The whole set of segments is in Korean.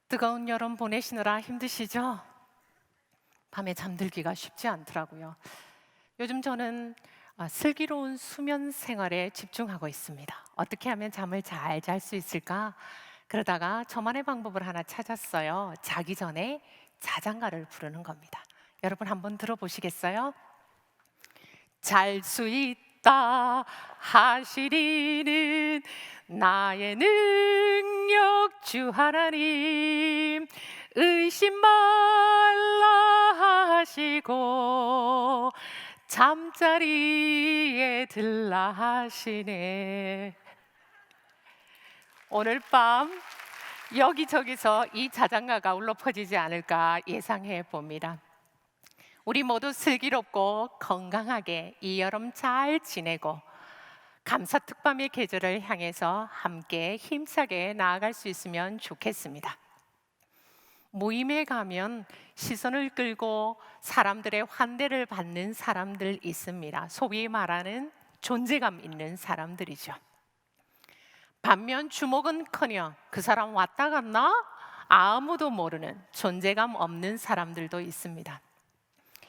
뜨거운 여름 보내시느라 힘드시죠? 밤에 잠들기가 쉽지 않더라고요. 요즘 저는 슬기로운 수면 생활에 집중하고 있습니다. 어떻게 하면 잠을 잘 잘 수 있을까? 그러다가 저만의 방법을 하나 찾았어요. 자기 전에 자장가를 부르는 겁니다. 여러분 한번 들어보시겠어요? 잘 수 있다 하시리는 나의 능력 주 하나님, 의심 말라 하시고 잠자리에 들라 하시네. 오늘 밤 여기저기서 이 자장가가 울려 퍼지지 않을까 예상해 봅니다. 우리 모두 슬기롭고 건강하게 이 여름 잘 지내고 감사 특밤의 계절을 향해서 함께 힘차게 나아갈 수 있으면 좋겠습니다. 모임에 가면 시선을 끌고 사람들의 환대를 받는 사람들 있습니다. 소위 말하는 존재감 있는 사람들이죠. 반면 주목은커녕 그 사람 왔다 갔나? 아무도 모르는 존재감 없는 사람들도 있습니다.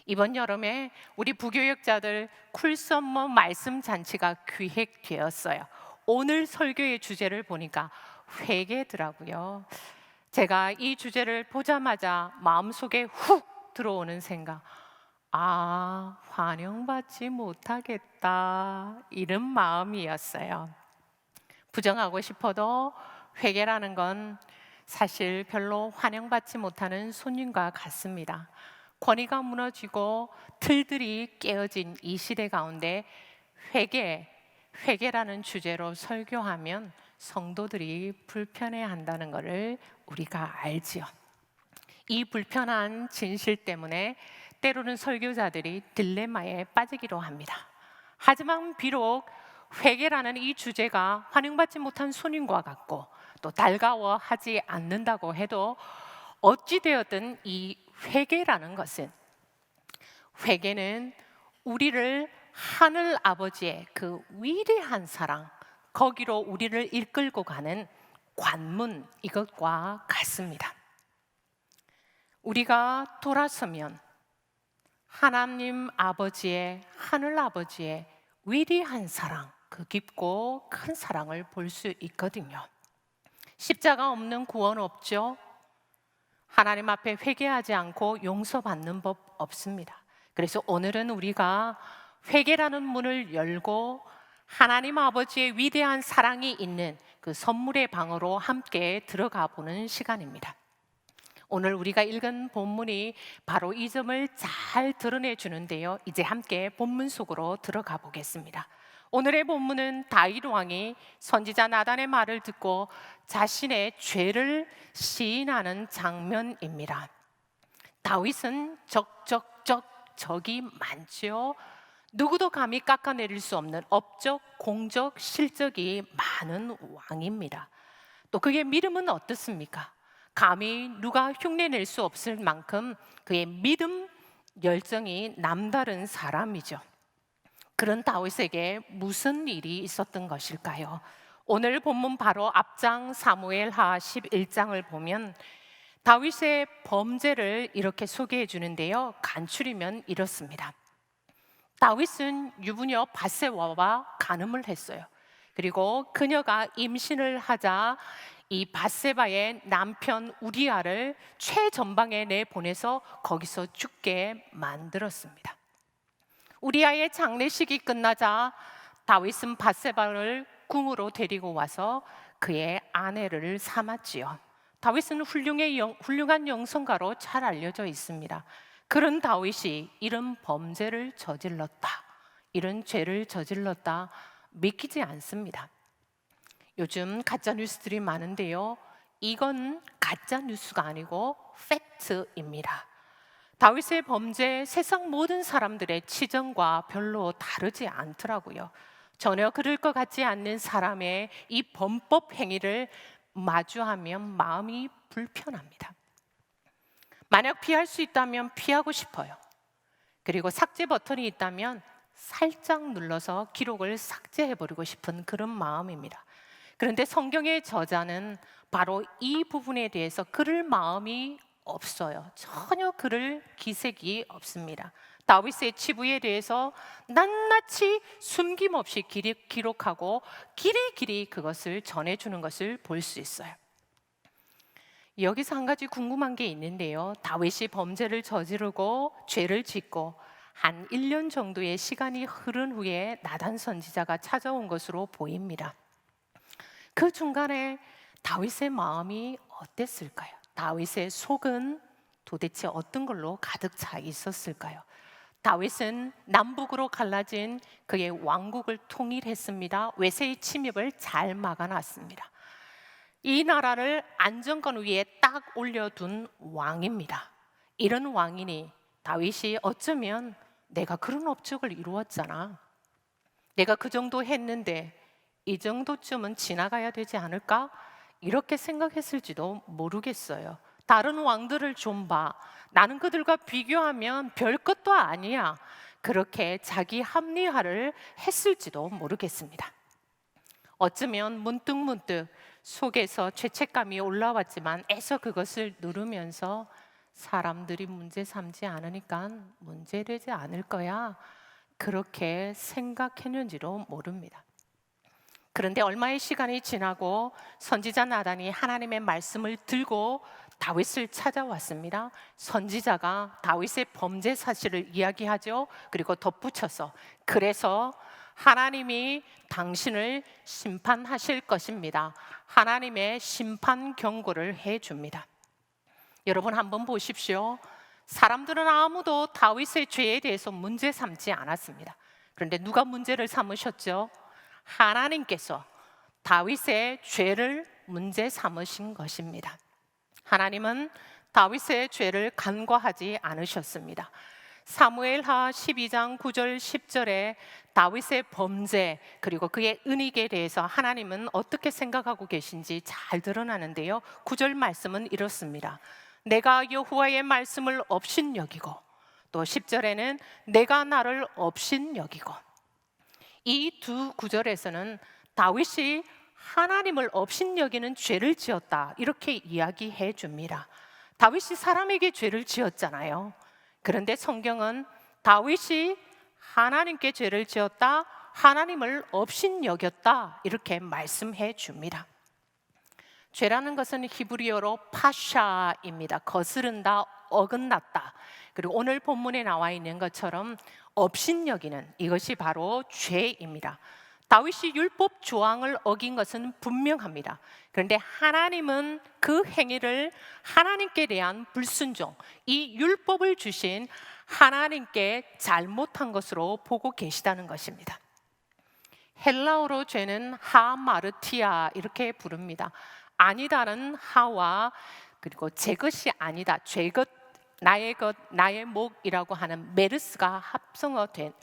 이번 여름에 우리 부교역자들 쿨썸머 말씀 잔치가 기획되었어요. 오늘 설교의 주제를 보니까 회개더라고요. 제가 이 주제를 보자마자 마음속에 훅 들어오는 생각, 환영받지 못하겠다, 이런 마음이었어요. 부정하고 싶어도 회개라는 건 사실 별로 환영받지 못하는 손님과 같습니다. 권위가 무너지고 틀들이 깨어진 이 시대 가운데 회개라는 주제로 설교하면 성도들이 불편해한다는 것을 우리가 알지요. 이 불편한 진실 때문에 때로는 설교자들이 딜레마에 빠지기도 합니다. 하지만 비록 회개라는 이 주제가 환영받지 못한 손님과 같고 또 달가워하지 않는다고 해도 어찌되었든 이 회개는 우리를 하늘 아버지의 그 위대한 사랑, 거기로 우리를 이끌고 가는 관문, 이것과 같습니다. 우리가 돌아서면 하나님 아버지의, 하늘 아버지의 위대한 사랑, 그 깊고 큰 사랑을 볼 수 있거든요. 십자가 없는 구원 없죠. 하나님 앞에 회개하지 않고 용서받는 법 없습니다. 그래서 오늘은 우리가 회개라는 문을 열고 하나님 아버지의 위대한 사랑이 있는 그 선물의 방으로 함께 들어가 보는 시간입니다. 오늘 우리가 읽은 본문이 바로 이 점을 잘 드러내 주는데요. 이제 함께 본문 속으로 들어가 보겠습니다. 오늘의 본문은 다윗 왕이 선지자 나단의 말을 듣고 자신의 죄를 시인하는 장면입니다. 다윗은 적이 많죠. 누구도 감히 깎아내릴 수 없는 업적, 공적, 실적이 많은 왕입니다. 또 그의 믿음은 어떻습니까? 감히 누가 흉내낼 수 없을 만큼 그의 믿음 열정이 남다른 사람이죠. 그런 다윗에게 무슨 일이 있었던 것일까요? 오늘 본문 바로 앞장 사무엘하 11장을 보면 다윗의 범죄를 이렇게 소개해 주는데요. 간추리면 이렇습니다. 다윗은 유부녀 밧세바와 간음을 했어요. 그리고 그녀가 임신을 하자 이 밧세바의 남편 우리아를 최전방에 내보내서 거기서 죽게 만들었습니다. 우리아의 장례식이 끝나자 다윗은 밧세바를 궁으로 데리고 와서 그의 아내를 삼았지요. 다윗은 훌륭한 영성가로 잘 알려져 있습니다. 그런 다윗이 이런 범죄를 저질렀다, 이런 죄를 저질렀다 믿기지 않습니다. 요즘 가짜 뉴스들이 많은데요, 이건 가짜 뉴스가 아니고 팩트입니다. 다윗의 범죄 세상 모든 사람들의 치정과 별로 다르지 않더라고요. 전혀 그럴 것 같지 않는 사람의 이 범법 행위를 마주하면 마음이 불편합니다. 만약 피할 수 있다면 피하고 싶어요. 그리고 삭제 버튼이 있다면 살짝 눌러서 기록을 삭제해버리고 싶은 그런 마음입니다. 그런데 성경의 저자는 바로 이 부분에 대해서 그럴 마음이 없어요. 전혀 그럴 기색이 없습니다. 다윗의 치부에 대해서 낱낱이 숨김없이 기록하고 길이길이 그것을 전해주는 것을 볼 수 있어요. 여기서 한 가지 궁금한 게 있는데요. 다윗이 범죄를 저지르고 죄를 짓고 한 1년 정도의 시간이 흐른 후에 나단 선지자가 찾아온 것으로 보입니다. 그 중간에 다윗의 마음이 어땠을까요? 다윗의 속은 도대체 어떤 걸로 가득 차 있었을까요? 다윗은 남북으로 갈라진 그의 왕국을 통일했습니다. 외세의 침입을 잘 막아놨습니다. 이 나라를 안정권 위에 딱 올려둔 왕입니다. 이런 왕이니 다윗이 어쩌면 내가 그런 업적을 이루었잖아, 내가 그 정도 했는데 이 정도쯤은 지나가야 되지 않을까? 이렇게 생각했을지도 모르겠어요. 다른 왕들을 좀 봐, 나는 그들과 비교하면 별것도 아니야, 그렇게 자기 합리화를 했을지도 모르겠습니다. 어쩌면 문득문득 속에서 죄책감이 올라왔지만 애써 그것을 누르면서 사람들이 문제 삼지 않으니까 문제되지 않을 거야, 그렇게 생각했는지도 모릅니다. 그런데 얼마의 시간이 지나고 선지자 나단이 하나님의 말씀을 들고 다윗을 찾아왔습니다. 선지자가 다윗의 범죄 사실을 이야기하죠. 그리고 덧붙여서 그래서 하나님이 당신을 심판하실 것입니다, 하나님의 심판 경고를 해줍니다. 여러분 한번 보십시오. 사람들은 아무도 다윗의 죄에 대해서 문제 삼지 않았습니다. 그런데 누가 문제를 삼으셨죠? 하나님께서 다윗의 죄를 문제 삼으신 것입니다. 하나님은 다윗의 죄를 간과하지 않으셨습니다. 사무엘하 12장 9절 10절에 다윗의 범죄 그리고 그의 은익에 대해서 하나님은 어떻게 생각하고 계신지 잘 드러나는데요. 9절 말씀은 이렇습니다. 내가 여호와의 말씀을 업신여기고, 또 10절에는 내가 나를 업신여기고. 이 두 구절에서는 다윗이 하나님을 업신여기는 죄를 지었다, 이렇게 이야기해 줍니다. 다윗이 사람에게 죄를 지었잖아요. 그런데 성경은 다윗이 하나님께 죄를 지었다, 하나님을 업신여겼다, 이렇게 말씀해 줍니다. 죄라는 것은 히브리어로 파샤입니다. 거스른다, 어긋났다. 그리고 오늘 본문에 나와 있는 것처럼 업신여기는, 이것이 바로 죄입니다. 다윗이 율법 조항을 어긴 것은 분명합니다. 그런데 하나님은 그 행위를 하나님께 대한 불순종, 이 율법을 주신 하나님께 잘못한 것으로 보고 계시다는 것입니다. 헬라어로 죄는 하마르티아 이렇게 부릅니다. 아니다는 하와, 그리고 제 것이 아니다, 죄것, 나의 것, 나의 목이라고 하는 메르스가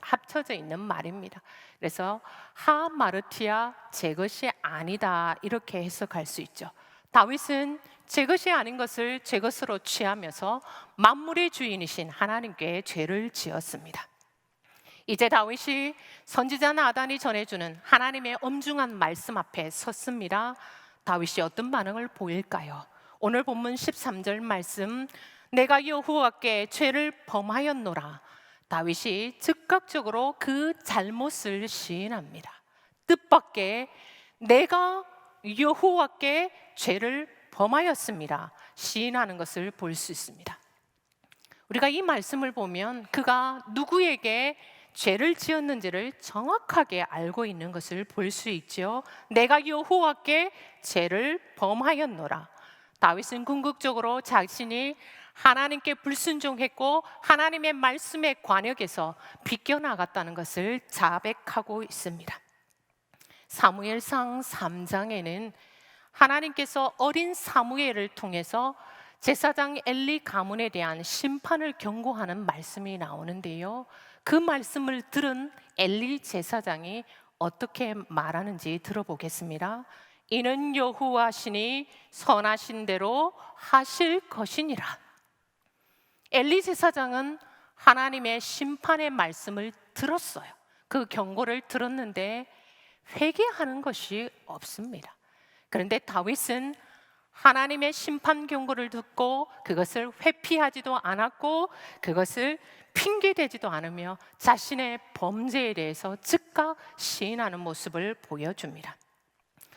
합쳐져 있는 말입니다. 그래서 하마르티아, 제 것이 아니다, 이렇게 해석할 수 있죠. 다윗은 제 것이 아닌 것을 제 것으로 취하면서 만물의 주인이신 하나님께 죄를 지었습니다. 이제 다윗이 선지자 나단이 전해주는 하나님의 엄중한 말씀 앞에 섰습니다. 다윗이 어떤 반응을 보일까요? 오늘 본문 13절 말씀, 내가 여호와께 죄를 범하였노라. 다윗이 즉각적으로 그 잘못을 시인합니다. 뜻밖의 내가 여호와께 죄를 범하였습니다, 시인하는 것을 볼 수 있습니다. 우리가 이 말씀을 보면 그가 누구에게 죄를 지었는지를 정확하게 알고 있는 것을 볼 수 있죠. 내가 여호와께 죄를 범하였노라. 다윗은 궁극적으로 자신이 하나님께 불순종했고 하나님의 말씀에 관역해서 비껴나갔다는 것을 자백하고 있습니다. 사무엘상 3장에는 하나님께서 어린 사무엘을 통해서 제사장 엘리 가문에 대한 심판을 경고하는 말씀이 나오는데요. 그 말씀을 들은 엘리 제사장이 어떻게 말하는지 들어보겠습니다. 이는 여호와시니 선하신 대로 하실 것이니라. 엘리 제사장은 하나님의 심판의 말씀을 들었어요. 그 경고를 들었는데 회개하는 것이 없습니다. 그런데 다윗은 하나님의 심판 경고를 듣고 그것을 회피하지도 않았고 그것을 핑계대지도 않으며 자신의 범죄에 대해서 즉각 시인하는 모습을 보여줍니다.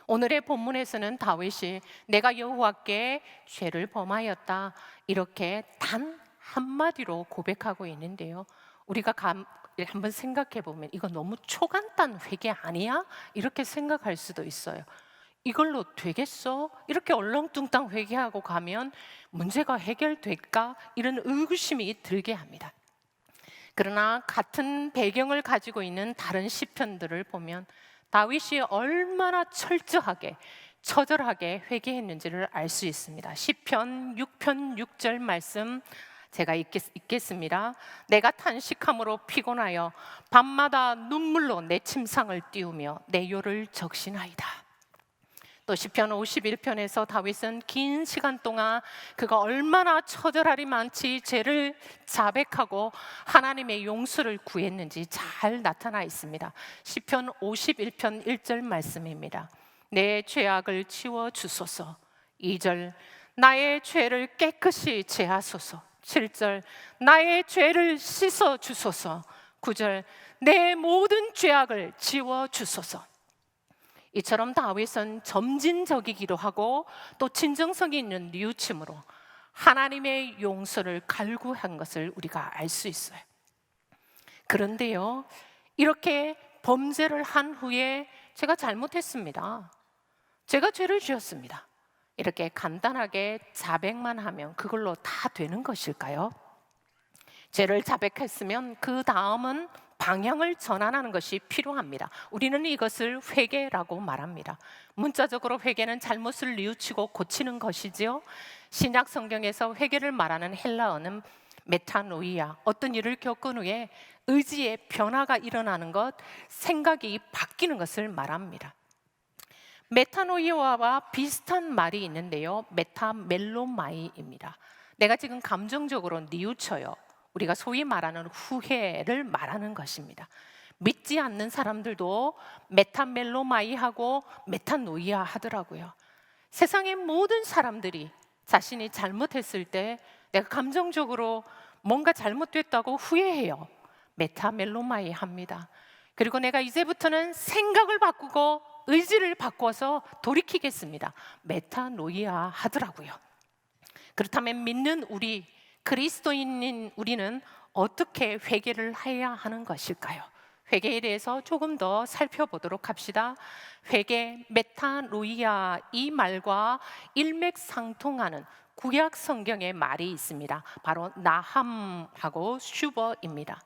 오늘의 본문에서는 다윗이 내가 여호와께 죄를 범하였다 이렇게 단 한마디로 고백하고 있는데요, 우리가 한번 생각해 보면 이거 너무 초간단 회개 아니야? 이렇게 생각할 수도 있어요. 이걸로 되겠어? 이렇게 얼렁뚱땅 회개하고 가면 문제가 해결될까? 이런 의구심이 들게 합니다. 그러나 같은 배경을 가지고 있는 다른 시편들을 보면 다윗이 얼마나 철저하게 처절하게 회개했는지를 알 수 있습니다. 시편 6편 6절 말씀 제가 읽겠습니다. 내가 탄식함으로 피곤하여 밤마다 눈물로 내 침상을 띄우며 내 요를 적신하이다. 또 시편 51편에서 다윗은 긴 시간 동안 그가 얼마나 처절하리 많지 죄를 자백하고 하나님의 용서를 구했는지 잘 나타나 있습니다. 시편 51편 1절 말씀입니다. 내 죄악을 치워 주소서. 2절 나의 죄를 깨끗이 제하소서. 7절 나의 죄를 씻어 주소서. 9절 내 모든 죄악을 지워 주소서. 이처럼 다윗은 점진적이기도 하고 또 진정성이 있는 뉘우침으로 하나님의 용서를 갈구한 것을 우리가 알 수 있어요. 그런데요, 이렇게 범죄를 한 후에 제가 잘못했습니다, 제가 죄를 지었습니다, 이렇게 간단하게 자백만 하면 그걸로 다 되는 것일까요? 죄를 자백했으면 그 다음은 방향을 전환하는 것이 필요합니다. 우리는 이것을 회개라고 말합니다. 문자적으로 회개는 잘못을 뉘우치고 고치는 것이지요, 신약 성경에서 회개를 말하는 헬라어는 메타노이아, 어떤 일을 겪은 후에 의지의 변화가 일어나는 것, 생각이 바뀌는 것을 말합니다. 메타노이아와 비슷한 말이 있는데요, 메타멜로마이입니다. 내가 지금 감정적으로 뉘우쳐요. 우리가 소위 말하는 후회를 말하는 것입니다. 믿지 않는 사람들도 메타멜로마이하고 메타노이아 하더라고요. 세상의 모든 사람들이 자신이 잘못했을 때 내가 감정적으로 뭔가 잘못됐다고 후회해요. 메타멜로마이 합니다. 그리고 내가 이제부터는 생각을 바꾸고 의지를 바꿔서 돌이키겠습니다. 메타노이아 하더라고요. 그렇다면 믿는 우리 그리스도인인 우리는 어떻게 회개를 해야 하는 것일까요? 회개에 대해서 조금 더 살펴보도록 합시다. 회개, 메타노이아, 이 말과 일맥상통하는 구약 성경의 말이 있습니다. 바로 나함하고 슈버입니다.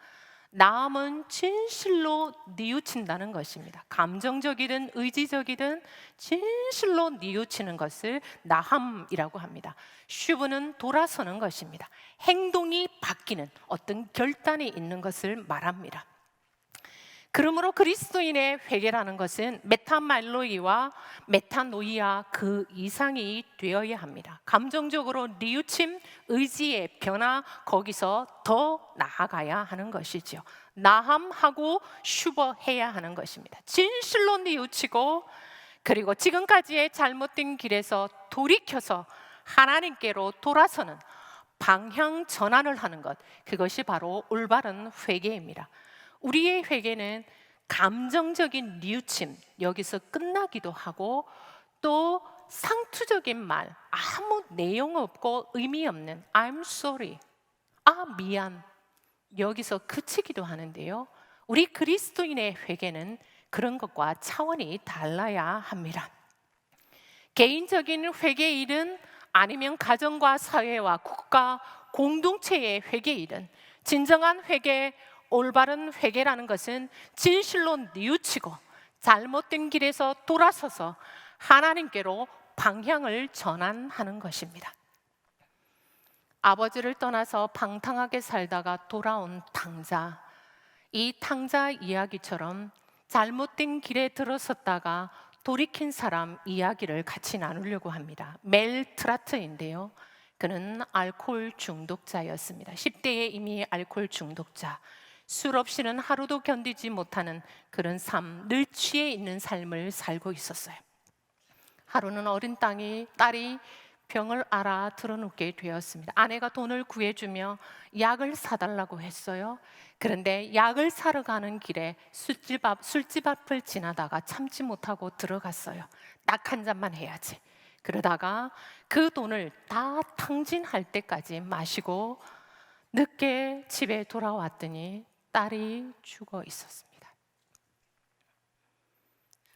나함은 진실로 뉘우친다는 것입니다. 감정적이든 의지적이든 진실로 뉘우치는 것을 나함이라고 합니다. 슈브는 돌아서는 것입니다. 행동이 바뀌는 어떤 결단이 있는 것을 말합니다. 그러므로 그리스도인의 회개라는 것은 메타말로이와 메타노이아 그 이상이 되어야 합니다. 감정적으로 뉘우침, 의지의 변화, 거기서 더 나아가야 하는 것이죠. 나함하고 슈버해야 하는 것입니다. 진실로 뉘우치고 그리고 지금까지의 잘못된 길에서 돌이켜서 하나님께로 돌아서는 방향 전환을 하는 것, 그것이 바로 올바른 회개입니다. 우리의 회개는 감정적인 뉘우침, 여기서 끝나기도 하고 또 상투적인 말, 아무 내용 없고 의미 없는 I'm sorry, 미안, 여기서 그치기도 하는데요, 우리 그리스도인의 회개는 그런 것과 차원이 달라야 합니다. 개인적인 회개 일은 아니면 가정과 사회와 국가, 공동체의 회개 일은 진정한 회개, 올바른 회개라는 것은 진실로 뉘우치고 잘못된 길에서 돌아서서 하나님께로 방향을 전환하는 것입니다. 아버지를 떠나서 방탕하게 살다가 돌아온 탕자, 이 탕자 이야기처럼 잘못된 길에 들어섰다가 돌이킨 사람 이야기를 같이 나누려고 합니다. 멜 트라트인데요, 그는 알코올 중독자였습니다. 10대에 이미 알코올 중독자, 술 없이는 하루도 견디지 못하는 그런 삶, 늘 취해 있는 삶을 살고 있었어요. 하루는 어린 딸이 병을 앓아 드러눕게 되었습니다. 아내가 돈을 구해주며 약을 사달라고 했어요. 그런데 약을 사러 가는 길에 술집 앞을 지나다가 참지 못하고 들어갔어요. 딱 한 잔만 해야지. 그러다가 그 돈을 다 탕진할 때까지 마시고 늦게 집에 돌아왔더니 딸이 죽어 있었습니다.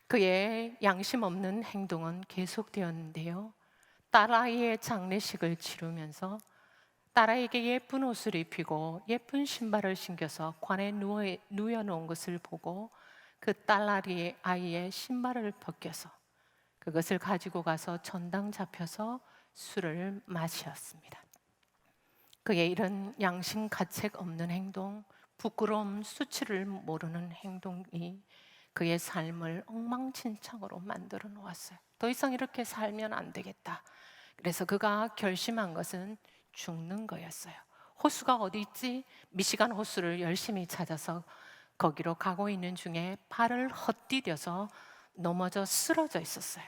그의 양심 없는 행동은 계속되었는데요. 딸아이의 장례식을 치르면서 딸아이에게 예쁜 옷을 입히고 예쁜 신발을 신겨서 관에 누워놓은 것을 보고 그 딸아이의 신발을 벗겨서 그것을 가지고 가서 전당 잡혀서 술을 마셨습니다. 그의 이런 양심 가책 없는 행동, 부끄러움, 수치를 모르는 행동이 그의 삶을 엉망진창으로 만들어 놓았어요. 더 이상 이렇게 살면 안 되겠다. 그래서 그가 결심한 것은 죽는 거였어요. 호수가 어디 있지? 미시간 호수를 열심히 찾아서 거기로 가고 있는 중에 발을 헛디뎌서 넘어져 쓰러져 있었어요.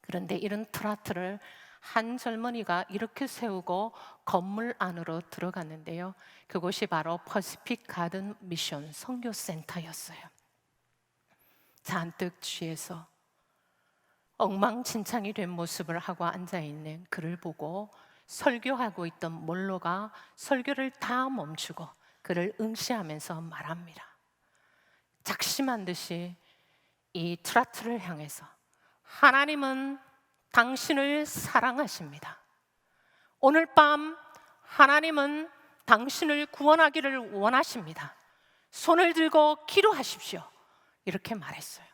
그런데 이런 트라트를 한 젊은이가 이렇게 세우고 건물 안으로 들어갔는데요. 그곳이 바로 퍼시픽 가든 미션 선교센터였어요. 잔뜩 취해서 엉망진창이 된 모습을 하고 앉아있는 그를 보고 설교하고 있던 몰로가 설교를 다 멈추고 그를 응시하면서 말합니다. 작심한 듯이 이 트라트를 향해서 하나님은 당신을 사랑하십니다. 오늘 밤 하나님은 당신을 구원하기를 원하십니다. 손을 들고 기도하십시오. 이렇게 말했어요.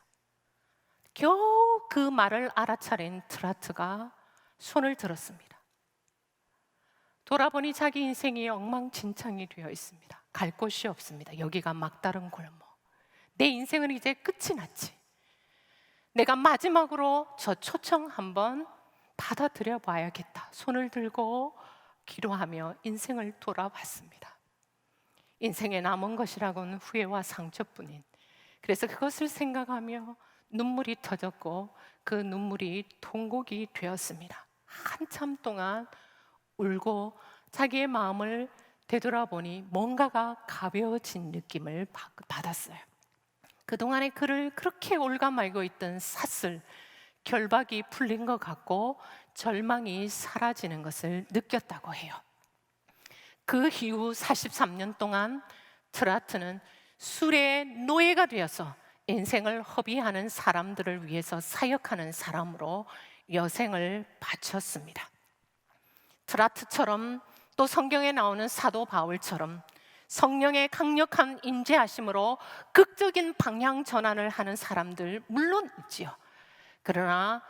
겨우 그 말을 알아차린 트라트가 손을 들었습니다. 돌아보니 자기 인생이 엉망진창이 되어 있습니다. 갈 곳이 없습니다. 여기가 막다른 골목. 내 인생은 이제 끝이 났지. 내가 마지막으로 저 초청 한번 받아들여 봐야겠다. 손을 들고 기도하며 인생을 돌아봤습니다. 인생에 남은 것이라고는 후회와 상처뿐인, 그래서 그것을 생각하며 눈물이 터졌고 그 눈물이 통곡이 되었습니다. 한참 동안 울고 자기의 마음을 되돌아보니 뭔가가 가벼워진 느낌을 받았어요. 그동안에 그를 그렇게 올가말고 있던 사슬, 결박이 풀린 것 같고 절망이 사라지는 것을 느꼈다고 해요. 그 이후 43년 동안 트라트는 술의 노예가 되어서 인생을 허비하는 사람들을 위해서 사역하는 사람으로 여생을 바쳤습니다. 트라트처럼 또 성경에 나오는 사도 바울처럼 성령의 강력한 인재하심으로 극적인 방향 전환을 하는 사람들 물론 있지요. 그러나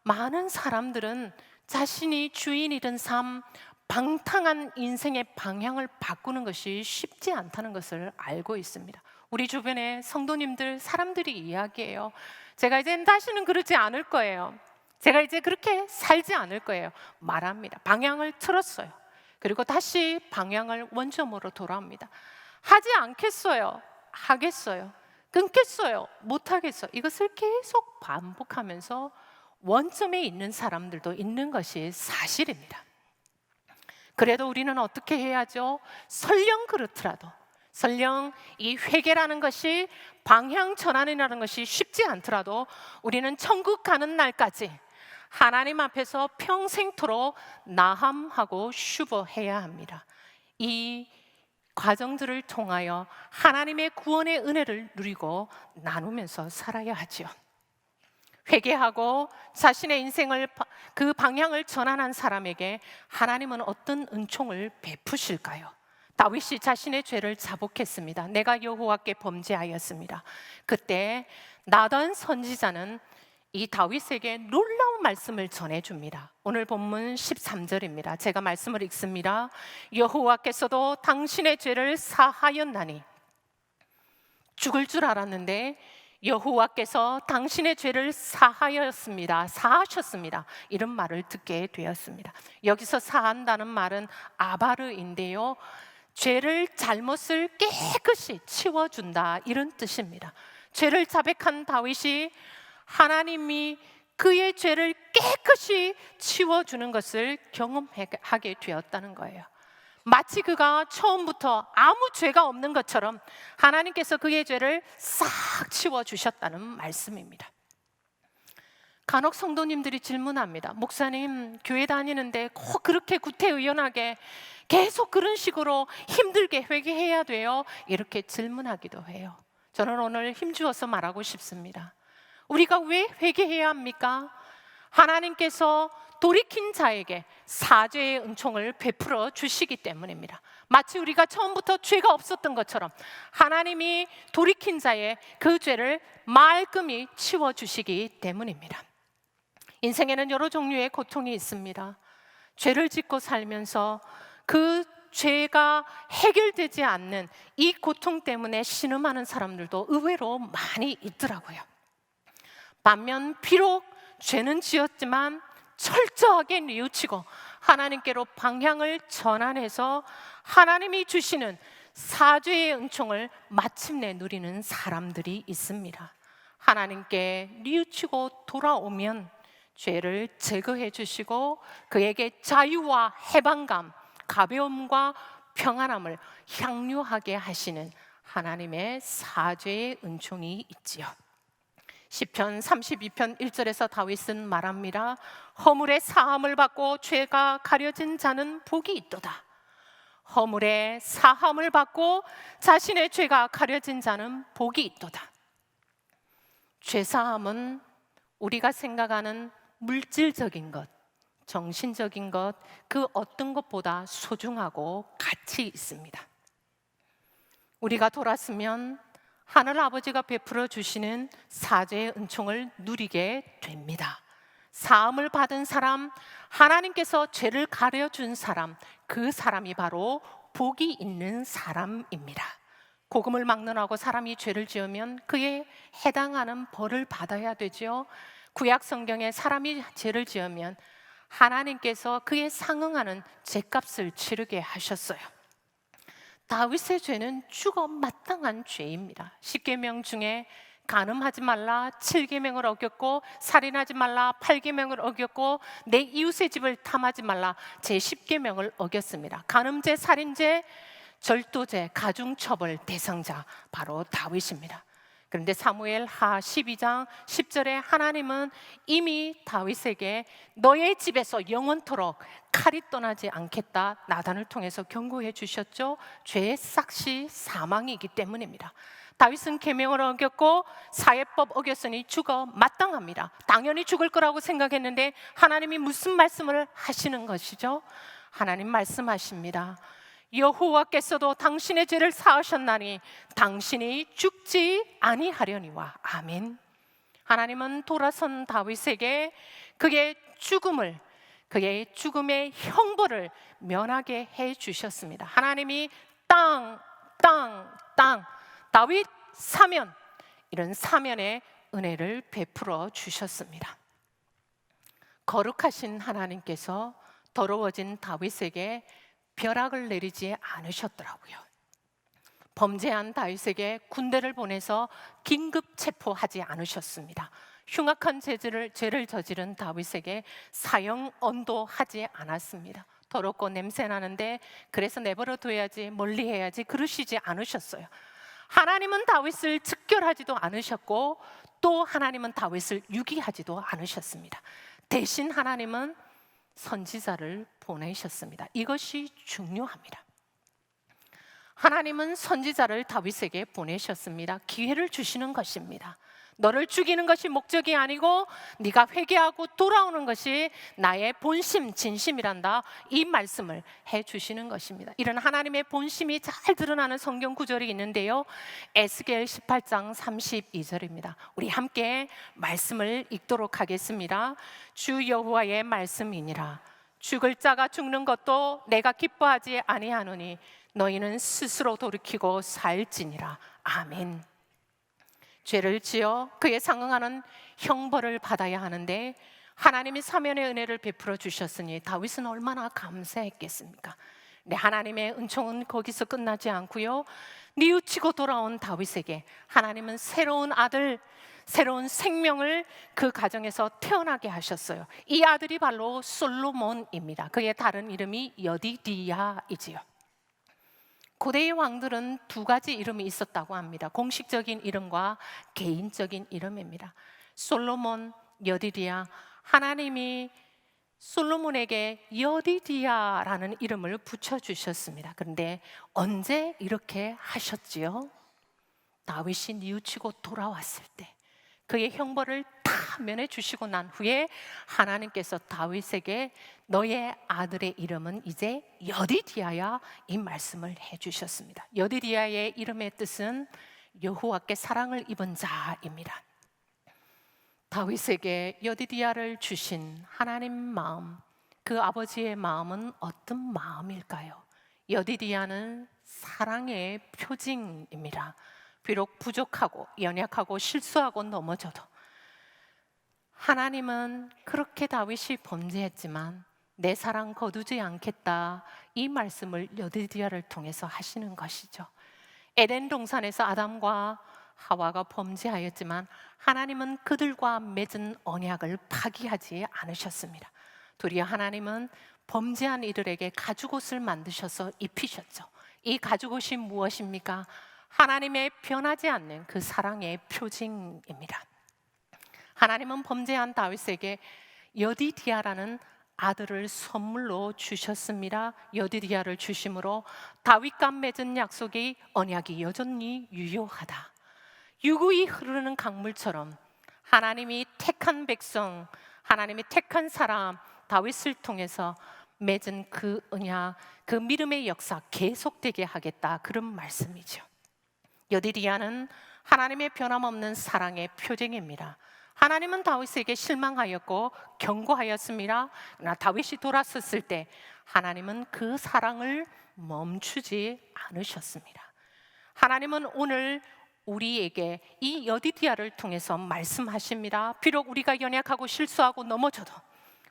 많은 사람들은 자신이 주인이던 삶, 방탕한 인생의 방향을 바꾸는 것이 쉽지 않다는 것을 알고 있습니다. 우리 주변에 성도님들, 사람들이 이야기해요. 제가 이제 다시는 그러지 않을 거예요. 제가 이제 그렇게 살지 않을 거예요. 말합니다. 방향을 틀었어요. 그리고 다시 방향을 원점으로 돌아옵니다. 하지 않겠어요. 하겠어요. 끊겠어요. 못하겠어요. 이것을 계속 반복하면서 원점에 있는 사람들도 있는 것이 사실입니다. 그래도 우리는 어떻게 해야죠? 설령 그렇더라도, 설령 이 회개라는 것이, 방향 전환이라는 것이 쉽지 않더라도 우리는 천국 가는 날까지 하나님 앞에서 평생토록 나함하고 슈버해야 합니다. 이 과정들을 통하여 하나님의 구원의 은혜를 누리고 나누면서 살아야 하죠. 회개하고 자신의 인생을 그 방향을 전환한 사람에게 하나님은 어떤 은총을 베푸실까요? 다윗이 자신의 죄를 자복했습니다. 내가 여호와께 범죄하였습니다. 그때 나단 선지자는 이 다윗에게 놀라운 말씀을 전해줍니다. 오늘 본문 13절입니다. 제가 말씀을 읽습니다. 여호와께서도 당신의 죄를 사하였나니, 죽을 줄 알았는데 여호와께서 당신의 죄를 사하였습니다. 사하셨습니다. 이런 말을 듣게 되었습니다. 여기서 사한다는 말은 아바르인데요, 죄를, 잘못을 깨끗이 치워준다, 이런 뜻입니다. 죄를 자백한 다윗이 하나님이 그의 죄를 깨끗이 치워주는 것을 경험하게 되었다는 거예요. 마치 그가 처음부터 아무 죄가 없는 것처럼 하나님께서 그의 죄를 싹 치워주셨다는 말씀입니다. 간혹 성도님들이 질문합니다. 목사님, 교회 다니는데 꼭 그렇게 구태의연하게 계속 그런 식으로 힘들게 회개해야 돼요? 이렇게 질문하기도 해요. 저는 오늘 힘주어서 말하고 싶습니다. 우리가 왜 회개해야 합니까? 하나님께서 돌이킨 자에게 사죄의 은총을 베풀어 주시기 때문입니다. 마치 우리가 처음부터 죄가 없었던 것처럼 하나님이 돌이킨 자의 그 죄를 말끔히 치워주시기 때문입니다. 인생에는 여러 종류의 고통이 있습니다. 죄를 짓고 살면서 그 죄가 해결되지 않는 이 고통 때문에 신음하는 사람들도 의외로 많이 있더라고요. 반면 비록 죄는 지었지만 철저하게 뉘우치고 하나님께로 방향을 전환해서 하나님이 주시는 사죄의 은총을 마침내 누리는 사람들이 있습니다. 하나님께 뉘우치고 돌아오면 죄를 제거해 주시고 그에게 자유와 해방감, 가벼움과 평안함을 향유하게 하시는 하나님의 사죄의 은총이 있지요. 시편 32편 1절에서 다윗은 말합니다. 허물의 사함을 받고 죄가 가려진 자는 복이 있도다. 허물의 사함을 받고 자신의 죄가 가려진 자는 복이 있도다. 죄사함은 우리가 생각하는 물질적인 것, 정신적인 것, 그 어떤 것보다 소중하고 가치 있습니다. 우리가 돌았으면 하늘 아버지가 베풀어 주시는 사죄의 은총을 누리게 됩니다. 사함을 받은 사람, 하나님께서 죄를 가려준 사람, 그 사람이 바로 복이 있는 사람입니다. 복음을 막론하고 사람이 죄를 지으면 그에 해당하는 벌을 받아야 되죠. 구약 성경에 사람이 죄를 지으면 하나님께서 그에 상응하는 죄값을 치르게 하셨어요. 다윗의 죄는 죽어 마땅한 죄입니다. 10계명 중에 간음하지 말라 7계명을 어겼고, 살인하지 말라 8계명을 어겼고, 내 이웃의 집을 탐하지 말라 제 10계명을 어겼습니다. 간음죄, 살인죄, 절도죄, 가중처벌 대상자 바로 다윗입니다. 그런데 사무엘 하 12장 10절에 하나님은 이미 다윗에게 너의 집에서 영원토록 칼이 떠나지 않겠다 나단을 통해서 경고해 주셨죠. 죄의 삭시 사망이기 때문입니다. 다윗은 계명을 어겼고 사회법 어겼으니 죽어 마땅합니다. 당연히 죽을 거라고 생각했는데 하나님이 무슨 말씀을 하시는 것이죠? 하나님 말씀하십니다. 여호와께서도 당신의 죄를 사하셨나니 당신이 죽지 아니하려니와. 아멘. 하나님은 돌아선 다윗에게 그의 죽음의 형벌을 면하게 해 주셨습니다. 하나님이 땅 다윗 사면, 이런 사면의 은혜를 베풀어 주셨습니다. 거룩하신 하나님께서 더러워진 다윗에게 벼락을 내리지 않으셨더라고요. 범죄한 다윗에게 군대를 보내서 긴급 체포하지 않으셨습니다. 흉악한 죄를 저지른 다윗에게 사형 언도하지 않았습니다. 더럽고 냄새 나는데 그래서 내버려 둬야지, 멀리 해야지 그러시지 않으셨어요. 하나님은 다윗을 즉결하지도 않으셨고 또 하나님은 다윗을 유기하지도 않으셨습니다. 대신 하나님은 선지자를 보내셨습니다. 이것이 중요합니다. 하나님은 선지자를 다윗에게 보내셨습니다. 기회를 주시는 것입니다. 너를 죽이는 것이 목적이 아니고 네가 회개하고 돌아오는 것이 나의 본심, 진심이란다. 이 말씀을 해주시는 것입니다. 이런 하나님의 본심이 잘 드러나는 성경 구절이 있는데요, 에스겔 18장 32절입니다. 우리 함께 말씀을 읽도록 하겠습니다. 주 여호와의 말씀이니라. 죽을 자가 죽는 것도 내가 기뻐하지 아니하노니 너희는 스스로 돌이키고 살지니라. 아멘. 죄를 지어 그에 상응하는 형벌을 받아야 하는데 하나님이 사면의 은혜를 베풀어 주셨으니 다윗은 얼마나 감사했겠습니까? 근데 하나님의 은총은 거기서 끝나지 않고요, 뉘우치고 돌아온 다윗에게 하나님은 새로운 아들 새로운 생명을 그 가정에서 태어나게 하셨어요. 이 아들이 바로 솔로몬입니다. 그의 다른 이름이 여디디야이지요. 고대의 왕들은 두 가지 이름이 있었다고 합니다. 공식적인 이름과 개인적인 이름입니다. 솔로몬, 여디디야. 하나님이 솔로몬에게 여디디야라는 이름을 붙여주셨습니다. 그런데 언제 이렇게 하셨지요? 다윗이 뉘우치고 돌아왔을 때, 그의 형벌을 다 면해 주시고 난 후에 하나님께서 다윗에게 너의 아들의 이름은 이제 여디디야야, 이 말씀을 해주셨습니다. 여디디야의 이름의 뜻은 여호와께 사랑을 입은 자입니다. 다윗에게 여디디야를 주신 하나님 마음, 그 아버지의 마음은 어떤 마음일까요? 여디디야는 사랑의 표징입니다. 비록 부족하고 연약하고 실수하고 넘어져도 하나님은 그렇게 다윗이 범죄했지만 내 사랑 거두지 않겠다, 이 말씀을 여디디야를 통해서 하시는 것이죠. 에덴 동산에서 아담과 하와가 범죄하였지만 하나님은 그들과 맺은 언약을 파기하지 않으셨습니다. 도리어 하나님은 범죄한 이들에게 가죽옷을 만드셔서 입히셨죠. 이 가죽옷이 무엇입니까? 하나님의 변하지 않는 그 사랑의 표징입니다. 하나님은 범죄한 다윗에게 여디디야라는 아들을 선물로 주셨습니다. 여디디야를 주심으로 다윗과 맺은 약속이, 언약이 여전히 유효하다. 유구히 흐르는 강물처럼 하나님이 택한 백성, 하나님이 택한 사람 다윗을 통해서 맺은 그 언약, 그 믿음의 역사 계속되게 하겠다, 그런 말씀이죠. 여디디야는 하나님의 변함없는 사랑의 표징입니다. 하나님은 다윗에게 실망하였고 경고하였습니다. 그러나 다윗이 돌아섰을 때 하나님은 그 사랑을 멈추지 않으셨습니다. 하나님은 오늘 우리에게 이 여디디야를 통해서 말씀하십니다. 비록 우리가 연약하고 실수하고 넘어져도,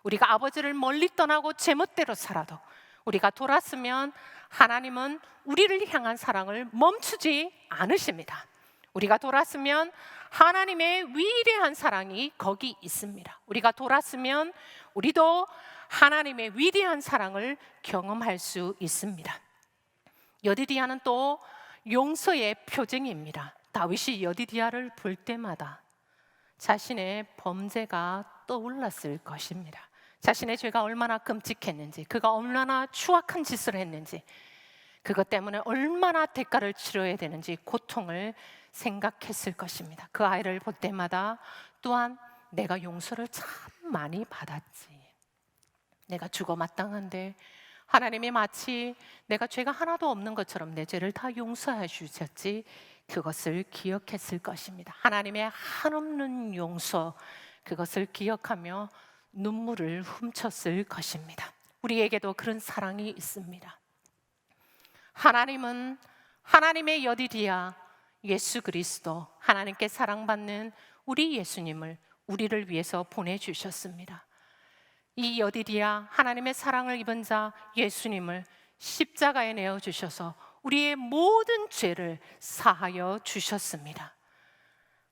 우리가 아버지를 멀리 떠나고 제멋대로 살아도 우리가 돌았으면 하나님은 우리를 향한 사랑을 멈추지 않으십니다. 우리가 돌았으면 하나님의 위대한 사랑이 거기 있습니다. 우리가 돌았으면 우리도 하나님의 위대한 사랑을 경험할 수 있습니다. 여디디야는 또 용서의 표징입니다. 다윗이 여디디야를 볼 때마다 자신의 범죄가 떠올랐을 것입니다. 자신의 죄가 얼마나 끔찍했는지, 그가 얼마나 추악한 짓을 했는지, 그것 때문에 얼마나 대가를 치러야 되는지 고통을 생각했을 것입니다. 그 아이를 볼 때마다 또한 내가 용서를 참 많이 받았지, 내가 죽어 마땅한데 하나님이 마치 내가 죄가 하나도 없는 것처럼 내 죄를 다 용서해 주셨지, 그것을 기억했을 것입니다. 하나님의 한없는 용서, 그것을 기억하며 눈물을 훔쳤을 것입니다. 우리에게도 그런 사랑이 있습니다. 하나님은 하나님의 여디디야 예수 그리스도, 하나님께 사랑받는 우리 예수님을 우리를 위해서 보내주셨습니다. 이 여디디야 하나님의 사랑을 입은 자 예수님을 십자가에 내어주셔서 우리의 모든 죄를 사하여 주셨습니다.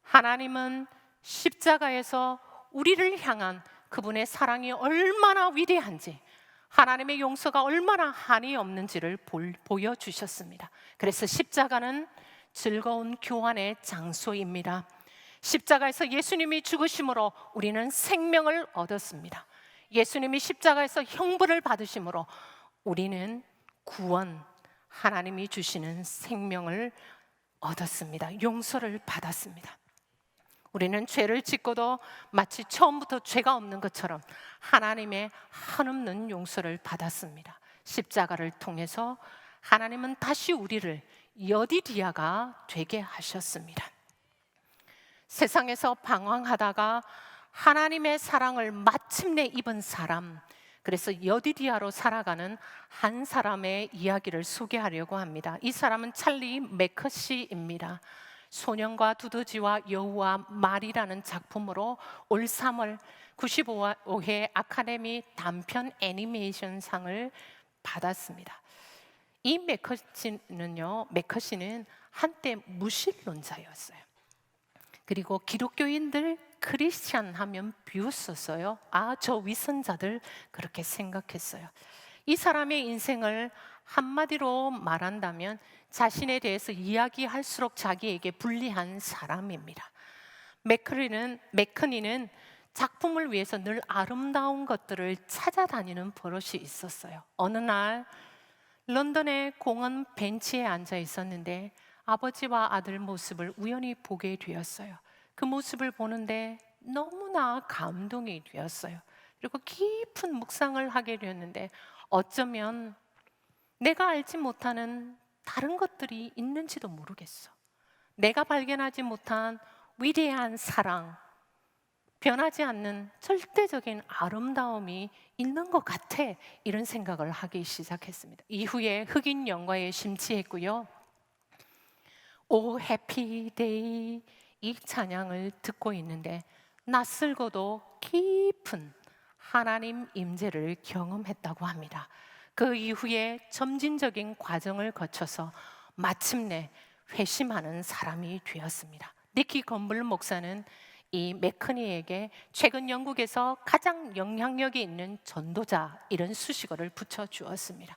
하나님은 십자가에서 우리를 향한 그분의 사랑이 얼마나 위대한지, 하나님의 용서가 얼마나 한이 없는지를 보여주셨습니다. 그래서 십자가는 즐거운 교환의 장소입니다. 십자가에서 예수님이 죽으심으로 우리는 생명을 얻었습니다. 예수님이 십자가에서 형벌을 받으심으로 우리는 구원, 하나님이 주시는 생명을 얻었습니다. 용서를 받았습니다. 우리는 죄를 짓고도 마치 처음부터 죄가 없는 것처럼 하나님의 한없는 용서를 받았습니다. 십자가를 통해서 하나님은 다시 우리를 여디디야가 되게 하셨습니다. 세상에서 방황하다가 하나님의 사랑을 마침내 입은 사람, 그래서 여디디야로 살아가는 한 사람의 이야기를 소개하려고 합니다. 이 사람은 찰리 매커시입니다. 소년과 두더지와 여우와 말이라는 작품으로 올 3월 95회 아카데미 단편 애니메이션상을 받았습니다. 이 매커시는 한때 무신론자였어요. 그리고 기독교인들 크리스찬 하면 비웃었어요. 아, 저 위선자들, 그렇게 생각했어요. 이 사람의 인생을 한마디로 말한다면 자신에 대해서 이야기할수록 자기에게 불리한 사람입니다. 맥커니는 작품을 위해서 늘 아름다운 것들을 찾아다니는 버릇이 있었어요. 어느 날 런던의 공원 벤치에 앉아 있었는데 아버지와 아들 모습을 우연히 보게 되었어요. 그 모습을 보는데 너무나 감동이 되었어요. 그리고 깊은 묵상을 하게 되었는데 어쩌면 내가 알지 못하는 다른 것들이 있는지도 모르겠어. 내가 발견하지 못한 위대한 사랑, 변하지 않는 절대적인 아름다움이 있는 것 같아. 이런 생각을 하기 시작했습니다. 이후에 흑인 영화에 심취했고요. 오 해피 데이 이 찬양을 듣고 있는데 낯설고도 깊은 하나님 임재를 경험했다고 합니다. 그 이후에 점진적인 과정을 거쳐서 마침내 회심하는 사람이 되었습니다. 니키 건블 목사는 이 맥커니에게 최근 영국에서 가장 영향력이 있는 전도자 이런 수식어를 붙여주었습니다.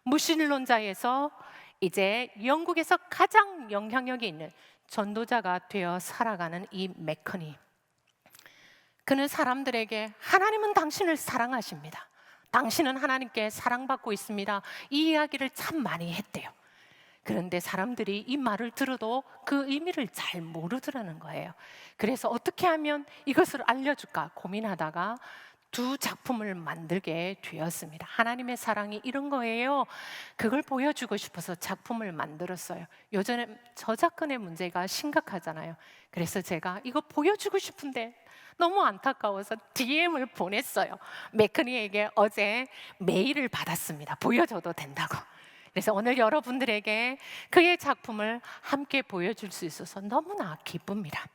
무신론자에서 이제 영국에서 가장 영향력이 있는 전도자가 되어 살아가는 이 맥커니, 그는 사람들에게 하나님은 당신을 사랑하십니다, 당신은 하나님께 사랑받고 있습니다, 이 이야기를 참 많이 했대요. 그런데 사람들이 이 말을 들어도 그 의미를 잘 모르더라는 거예요. 그래서 어떻게 하면 이것을 알려줄까 고민하다가 두 작품을 만들게 되었습니다. 하나님의 사랑이 이런 거예요. 그걸 보여주고 싶어서 작품을 만들었어요. 요즘에 저작권의 문제가 심각하잖아요. 그래서 제가 이거 보여주고 싶은데 너무 안타까워서 DM을 보냈어요. 맥커니에게 어제 메일을 받았습니다. 보여줘도 된다고. 그래서 오늘 여러분들에게 그의 작품을 함께 보여줄 수 있어서 너무나 기쁩니다.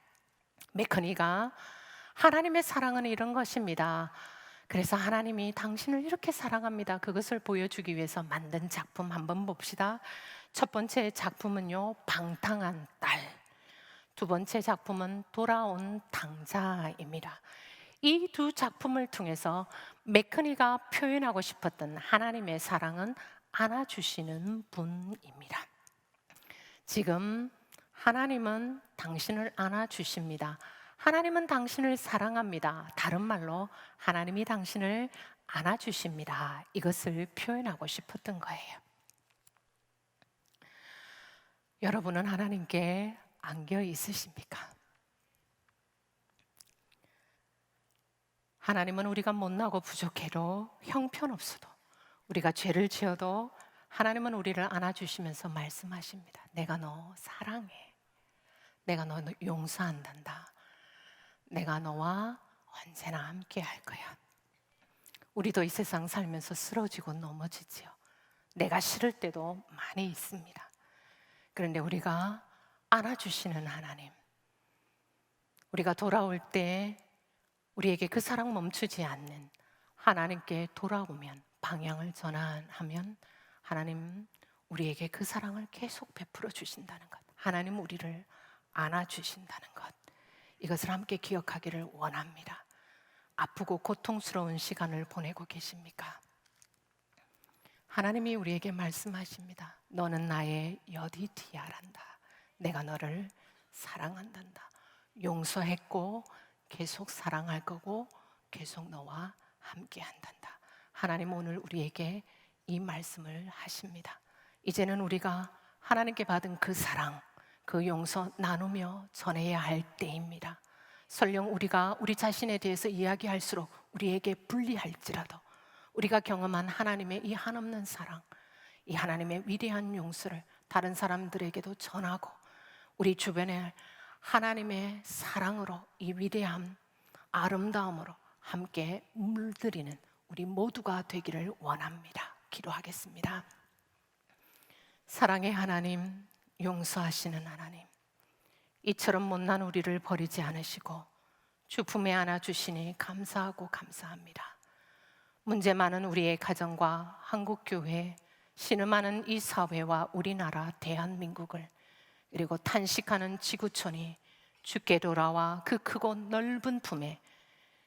맥커니가 하나님의 사랑은 이런 것입니다, 그래서 하나님이 당신을 이렇게 사랑합니다, 그것을 보여주기 위해서 만든 작품 한번 봅시다. 첫 번째 작품은요, 방탕한 딸. 두 번째 작품은 돌아온 당자입니다. 이 두 작품을 통해서 맥커니가 표현하고 싶었던 하나님의 사랑은 안아주시는 분입니다. 지금 하나님은 당신을 안아주십니다. 하나님은 당신을 사랑합니다. 다른 말로 하나님이 당신을 안아주십니다. 이것을 표현하고 싶었던 거예요. 여러분은 하나님께 안겨 있으십니까? 하나님은 우리가 못나고 부족해도 형편없어도 우리가 죄를 지어도 하나님은 우리를 안아주시면서 말씀하십니다. 내가 너 사랑해. 내가 너 용서한단다. 내가 너와 언제나 함께 할 거야. 우리도 이 세상 살면서 쓰러지고 넘어지지요. 내가 싫을 때도 많이 있습니다. 그런데 우리가 안아주시는 하나님, 우리가 돌아올 때 우리에게 그 사랑 멈추지 않는 하나님께 돌아오면, 방향을 전환하면 하나님 우리에게 그 사랑을 계속 베풀어 주신다는 것, 하나님 우리를 안아주신다는 것, 이것을 함께 기억하기를 원합니다. 아프고 고통스러운 시간을 보내고 계십니까? 하나님이 우리에게 말씀하십니다. 너는 나의 여디디아란다. 내가 너를 사랑한단다. 용서했고 계속 사랑할 거고 계속 너와 함께 한단다. 하나님 오늘 우리에게 이 말씀을 하십니다. 이제는 우리가 하나님께 받은 그 사랑, 그 용서 나누며 전해야 할 때입니다. 설령 우리가 우리 자신에 대해서 이야기할수록 우리에게 불리할지라도 우리가 경험한 하나님의 이 한없는 사랑, 이 하나님의 위대한 용서를 다른 사람들에게도 전하고 우리 주변에 하나님의 사랑으로 이 위대한 아름다움으로 함께 물들이는 우리 모두가 되기를 원합니다. 기도하겠습니다. 사랑의 하나님, 용서하시는 하나님, 이처럼 못난 우리를 버리지 않으시고 주 품에 안아주시니 감사하고 감사합니다. 문제 많은 우리의 가정과 한국교회, 신음하는 이 사회와 우리나라 대한민국을, 그리고 탄식하는 지구촌이 주께 돌아와 그 크고 넓은 품에,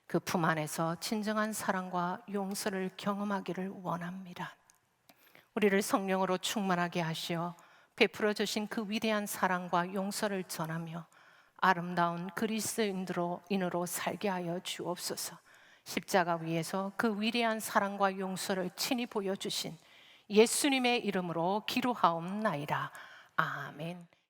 그 품 안에서 진정한 사랑과 용서를 경험하기를 원합니다. 우리를 성령으로 충만하게 하시어 베풀어 주신 그 위대한 사랑과 용서를 전하며 아름다운 그리스도인으로 살게 하여 주옵소서. 십자가 위에서 그 위대한 사랑과 용서를 친히 보여주신 예수님의 이름으로 기도하옵나이다. 아멘.